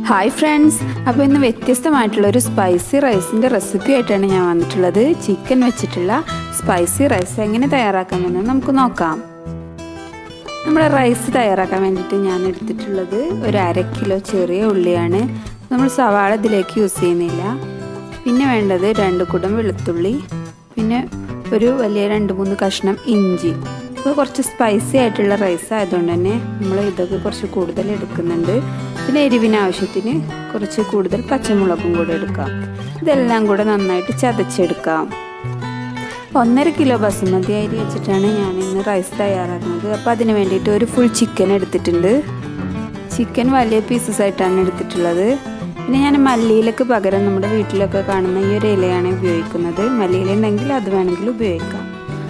Hi friends, അപ്പോൾ ഇന്ന് വ്യത്യസ്തമായിട്ടുള്ളൊരു spicy റൈസിൻ്റെ റെസിപ്പി ആയിട്ടാണ് ഞാൻ വന്നിട്ടുള്ളത്. ചിക്കൻ വെച്ചിട്ടുള്ള സ്പൈസി റൈസ് എങ്ങനെ തയ്യാറാക്കാമെന്ന് നമുക്ക് നോക്കാം. നമ്മുടെ റൈസ് തയ്യാറാക്കാൻ വേണ്ടിയിട്ട് ഞാൻ എടുത്തിട്ടുള്ളത് ഒരു 1/2 കിലോ ചെറിയ ഉള്ളിയാണ്. നമ്മൾ സവാള ഇതിലേക്ക് യൂസ് ചെയ്യുന്നില്ല. പിന്നെ വേണ്ടത് 2 കുടം വെളുത്തുള്ളി, പിന്നെ ഒരു വലിയ 2-3 കഷ്ണം ഇഞ്ചി. ഇപ്പോൾ കുറച്ച് സ്പൈസി ആയിട്ടുള്ള റൈസ് ആയതുകൊണ്ട് തന്നെ നമ്മൾ ഇതൊക്കെ കുറച്ച് കൂടുതൽ എടുക്കുന്നുണ്ട്. പിന്നെ എരിവിന് ആവശ്യത്തിന് കുറച്ച് കൂടുതൽ പച്ചമുളകും കൂടെ എടുക്കാം. ഇതെല്ലാം കൂടെ നന്നായിട്ട് ചതച്ചെടുക്കാം. 1.5 കിലോ ബസുമതി അരി വെച്ചിട്ടാണ് ഞാൻ ഇന്ന് റൈസ് തയ്യാറാക്കുന്നത്. അപ്പോൾ അതിന് വേണ്ടിയിട്ട് ഒരു ഫുൾ ചിക്കൻ എടുത്തിട്ടുണ്ട്. ചിക്കൻ വലിയ പീസസ് ആയിട്ടാണ് എടുത്തിട്ടുള്ളത്. പിന്നെ ഞാൻ മല്ലിയിലക്ക് പകരം നമ്മുടെ വീട്ടിലൊക്കെ കാണുന്ന ഈ ഒരു ഇലയാണ് ഉപയോഗിക്കുന്നത്. മല്ലിയില ഉണ്ടെങ്കിൽ അത് വേണമെങ്കിൽ ഉപയോഗിക്കാം.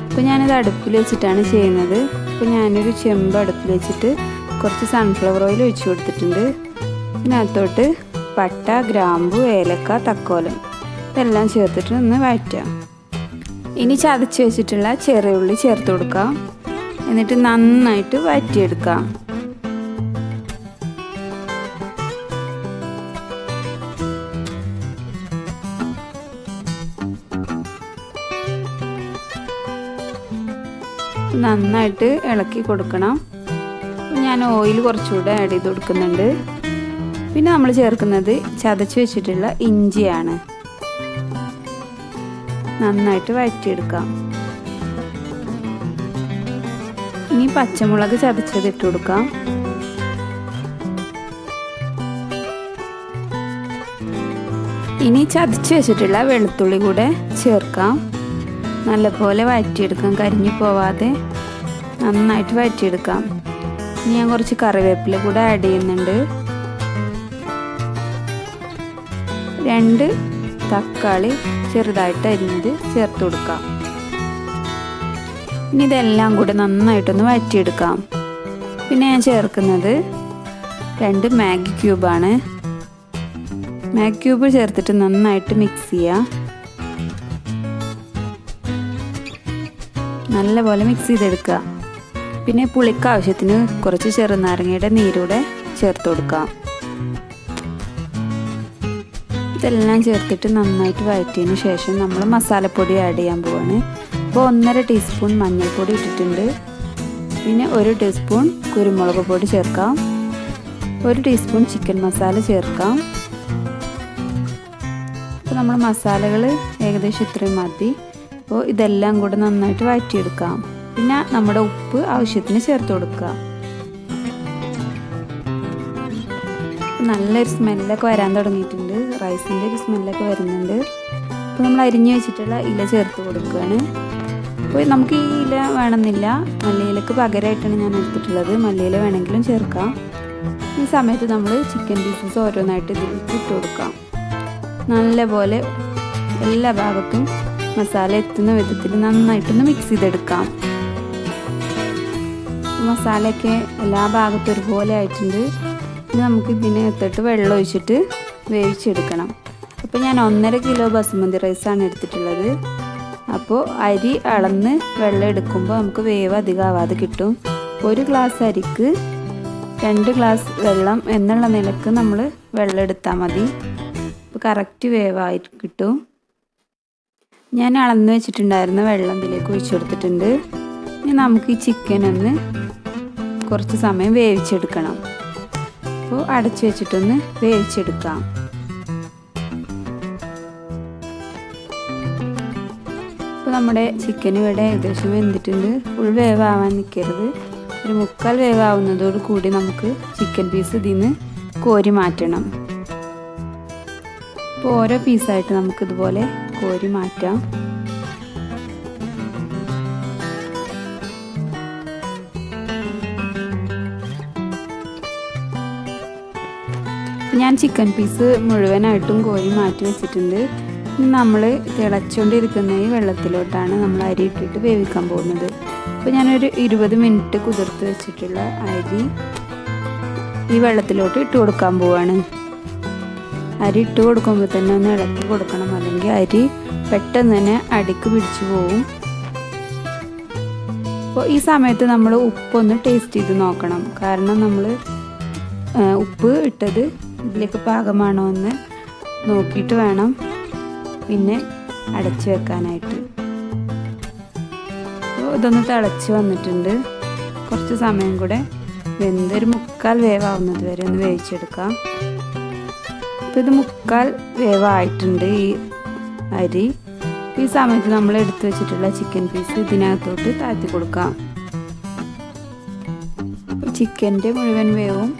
അപ്പോൾ ഞാനിത് അടുപ്പിൽ വെച്ചിട്ടാണ് ചെയ്യുന്നത്. അപ്പോൾ ഞാനൊരു ചെമ്പ് അടുപ്പിൽ വെച്ചിട്ട് കുറച്ച് സൺഫ്ലവർ ഓയിൽ ഒഴിച്ചു കൊടുത്തിട്ടുണ്ട്. ഇതിനകത്തോട്ട് പട്ട, ഗ്രാമ്പു, ഏലക്ക, തക്കോലം ഇതെല്ലാം ചേർത്തിട്ട് ഒന്ന് വഴറ്റാം. ഇനി ചതച്ച് വെച്ചിട്ടുള്ള ചെറിയ ഉള്ളി ചേർത്ത് കൊടുക്കാം. എന്നിട്ട് നന്നായിട്ട് വഴറ്റിയെടുക്കാം. നന്നായിട്ട് ഇളക്കി കൊടുക്കണം. ഞാൻ ഓയിൽ കുറച്ചുകൂടെ ആഡ് ചെയ്ത് കൊടുക്കുന്നുണ്ട്. പിന്നെ നമ്മൾ ചേർക്കുന്നത് ചതച്ച് വെച്ചിട്ടുള്ള ഇഞ്ചിയാണ്. നന്നായിട്ട് വഴറ്റിയെടുക്കാം. ഇനി പച്ചമുളക് ചതച്ചത് ഇട്ട് കൊടുക്കാം. ഇനി ചതച്ച് വെച്ചിട്ടുള്ള വെളുത്തുള്ളി കൂടെ ചേർക്കാം. നല്ലപോലെ വഴറ്റിയെടുക്കാം. കരിഞ്ഞു പോവാതെ നന്നായിട്ട് വഴറ്റിയെടുക്കാം. ഇനി ഞാൻ കുറച്ച് കറിവേപ്പില കൂടെ ആഡ് ചെയ്യുന്നുണ്ട്. 2 തക്കാളി ചെറുതായിട്ട് അരിഞ്ഞത് ചേർത്ത് കൊടുക്കാം. ഇനി ഇതെല്ലാം കൂടെ നന്നായിട്ടൊന്ന് വഴറ്റിയെടുക്കാം. പിന്നെ ഞാൻ ചേർക്കുന്നത് 2 മാഗി ക്യൂബാണ്. മാഗി ക്യൂബ് ചേർത്തിട്ട് നന്നായിട്ട് മിക്സ് ചെയ്യാം. നല്ലപോലെ മിക്സ് ചെയ്തെടുക്കുക. പിന്നെ പുളിക്ക് ആവശ്യത്തിന് കുറച്ച് ചെറുനാരങ്ങയുടെ നീരൂടെ ചേർത്ത് കൊടുക്കാം. ഇതെല്ലാം ചേർത്തിട്ട് നന്നായിട്ട് വഴറ്റിയതിന് ശേഷം നമ്മൾ മസാലപ്പൊടി ആഡ് ചെയ്യാൻ പോവാണ്. അപ്പോൾ 1.5 ടീസ്പൂൺ മഞ്ഞൾപ്പൊടി ഇട്ടിട്ടുണ്ട്. പിന്നെ 1 ടീസ്പൂൺ കുരുമുളക് പൊടി ചേർക്കാം. 1 ടീസ്പൂൺ ചിക്കൻ മസാല ചേർക്കാം. അപ്പോൾ നമ്മൾ മസാലകൾ ഏകദേശം ഇത്രയും മതി. അപ്പോൾ ഇതെല്ലാം കൂടെ നന്നായിട്ട് വഴറ്റിയെടുക്കാം. പിന്നെ നമ്മുടെ ഉപ്പ് ആവശ്യത്തിന് ചേർത്ത് കൊടുക്കുക. നല്ലൊരു സ്മെല്ലൊക്കെ വരാൻ തുടങ്ങിയിട്ടുണ്ട്. റൈസിൻ്റെ ഒരു സ്മെല്ലൊക്കെ വരുന്നുണ്ട്. അപ്പോൾ നമ്മൾ അരിഞ്ഞു വെച്ചിട്ടുള്ള ഇല ചേർത്ത് കൊടുക്കുകയാണ്. അപ്പോൾ നമുക്ക് ഈ ഇല വേണമെന്നില്ല, മല്ലിയിലക്ക് പകരമായിട്ടാണ് ഞാൻ എടുത്തിട്ടുള്ളത്. മല്ലിയില വേണമെങ്കിലും ചേർക്കാം. ഈ സമയത്ത് നമ്മൾ ചിക്കൻ പീസസ് ഓരോന്നായിട്ട് ഇതിലേക്ക് ഇട്ട് കൊടുക്കാം. നല്ലപോലെ എല്ലാ ഭാഗത്തും മസാല എത്തുന്ന വിധത്തിൽ നന്നായിട്ടൊന്ന് മിക്സ് ചെയ്തെടുക്കാം. മസാലയൊക്കെ എല്ലാ ഭാഗത്തും ഒരുപോലെ ആയിട്ടുണ്ട്. ഇനി നമുക്ക് ഇതിനകത്തോട്ട് വെള്ളം ഒഴിച്ചിട്ട് വേവിച്ചെടുക്കണം. അപ്പോൾ ഞാൻ 1.5 കിലോ ബസുമതി റൈസാണ് എടുത്തിട്ടുള്ളത്. അപ്പോൾ അരി അളന്ന് വെള്ളം എടുക്കുമ്പോൾ നമുക്ക് വേവ് അധികം ആവാതെ കിട്ടും. 1 ഗ്ലാസ് അരിക്ക് 2 ഗ്ലാസ് വെള്ളം എന്നുള്ള നിലക്ക് നമ്മൾ വെള്ളം എടുത്താൽ മതി. അപ്പോൾ കറക്റ്റ് വേവായി കിട്ടും. ഞാൻ അളന്ന് വെച്ചിട്ടുണ്ടായിരുന്ന വെള്ളം ഇതിലേക്ക് ഒഴിച്ചു കൊടുത്തിട്ടുണ്ട്. ഇനി നമുക്ക് ഈ ചിക്കൻ ഒന്ന് കുറച്ച് സമയം വേവിച്ചെടുക്കണം. അപ്പോൾ അടച്ചു വെച്ചിട്ടൊന്ന് വേവിച്ചെടുക്കാം. അപ്പോൾ നമ്മുടെ ചിക്കൻ ഇവിടെ ഏകദേശം വെന്തിട്ടുണ്ട്. ഫുൾ വേവാവാൻ നിൽക്കരുത്. ഒരു 3/4 വേവാവുന്നതോട് കൂടി നമുക്ക് ചിക്കൻ പീസ് ഇതിൽ നിന്ന് കോരി മാറ്റണം. അപ്പോൾ ഓരോ പീസായിട്ട് നമുക്കിതുപോലെ കോരി മാറ്റാം. ഞാൻ ചിക്കൻ പീസ് മുഴുവനായിട്ടും കോരി മാറ്റി വെച്ചിട്ടുണ്ട്. നമ്മൾ തിളച്ചുകൊണ്ടിരിക്കുന്ന ഈ വെള്ളത്തിലോട്ടാണ് നമ്മൾ അരി ഇട്ടിട്ട് വേവിക്കാൻ പോകുന്നത്. അപ്പോൾ ഞാനൊരു 20 മിനിറ്റ് കുതിർത്ത് വെച്ചിട്ടുള്ള അരി ഈ വെള്ളത്തിലോട്ട് ഇട്ട് കൊടുക്കാൻ പോവാണ്. അരി ഇട്ട് കൊടുക്കുമ്പോൾ തന്നെ ഒന്ന് ഇളക്കി കൊടുക്കണം, അല്ലെങ്കിൽ അരി പെട്ടെന്ന് തന്നെ അടിക്ക് പിടിച്ചു പോവും. അപ്പോൾ ഈ സമയത്ത് നമ്മൾ ഉപ്പൊന്ന് ടേസ്റ്റ് ചെയ്ത് നോക്കണം. കാരണം നമ്മൾ ഉപ്പ് ഇട്ടത് ഇതിലേക്ക് പാകമാണോ എന്ന് നോക്കിയിട്ട് വേണം പിന്നെ അടച്ചു വെക്കാനായിട്ട്. അപ്പോൾ ഇതൊന്ന് തിളച്ച് വന്നിട്ടുണ്ട്. കുറച്ച് സമയം കൂടെ വെന്തൊരു 1/4 വേവാവുന്നത് വരെ ഒന്ന് വേവിച്ചെടുക്കാം. അപ്പോൾ ഇത് 1/4 വേവായിട്ടുണ്ട് ഈ അരി. ഈ സമയത്ത് നമ്മൾ എടുത്തു വെച്ചിട്ടുള്ള ചിക്കൻ പീസ് ഇതിനകത്തോട്ട് താഴ്ത്തി കൊടുക്കാം. ചിക്കൻ്റെ മുഴുവൻ വേവും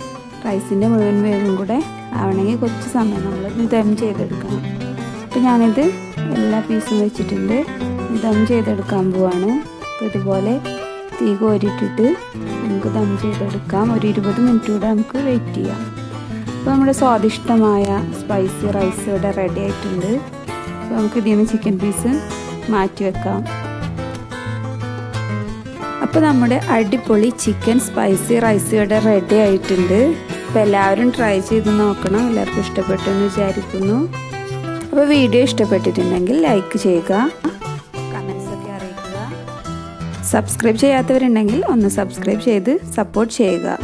റൈസിൻ്റെ മുഴുവൻ വേവും കൂടെ ആവണമെങ്കിൽ കുറച്ച് സമയം നമ്മൾ ദം ചെയ്തെടുക്കണം. അപ്പോൾ ഞാനിത് എല്ലാ പീസും വെച്ചിട്ടുണ്ട്, ദം ചെയ്തെടുക്കാൻ പോവാണ്. അപ്പോൾ ഇതുപോലെ തീ കോരിയിട്ടിട്ട് നമുക്ക് ദം ചെയ്തെടുക്കാം. ഒരു 20 മിനിറ്റ് കൂടെ നമുക്ക് വെയിറ്റ് ചെയ്യാം. അപ്പോൾ നമ്മുടെ സ്വാദിഷ്ടമായ സ്പൈസി റൈസ് ഇവിടെ റെഡി ആയിട്ടുണ്ട്. അപ്പോൾ നമുക്ക് ഇതിൽ നിന്ന് ചിക്കൻ പീസ് മാറ്റി വെക്കാം. അപ്പോൾ നമ്മുടെ അടിപൊളി ചിക്കൻ സ്പൈസി റൈസ് ഇവിടെ റെഡി ആയിട്ടുണ്ട്. അപ്പോൾ എല്ലാവരും ട്രൈ ചെയ്ത് നോക്കണം. എല്ലാവർക്കും ഇഷ്ടപ്പെട്ടു എന്ന് വിചാരിക്കുന്നു. അപ്പോൾ വീഡിയോ ഇഷ്ടപ്പെട്ടിട്ടുണ്ടെങ്കിൽ ലൈക്ക് ചെയ്യുക, കമൻസൊക്കെ അറിയിക്കുക. സബ്സ്ക്രൈബ് ചെയ്യാത്തവരുണ്ടെങ്കിൽ ഒന്ന് സബ്സ്ക്രൈബ് ചെയ്ത് സപ്പോർട്ട് ചെയ്യുക.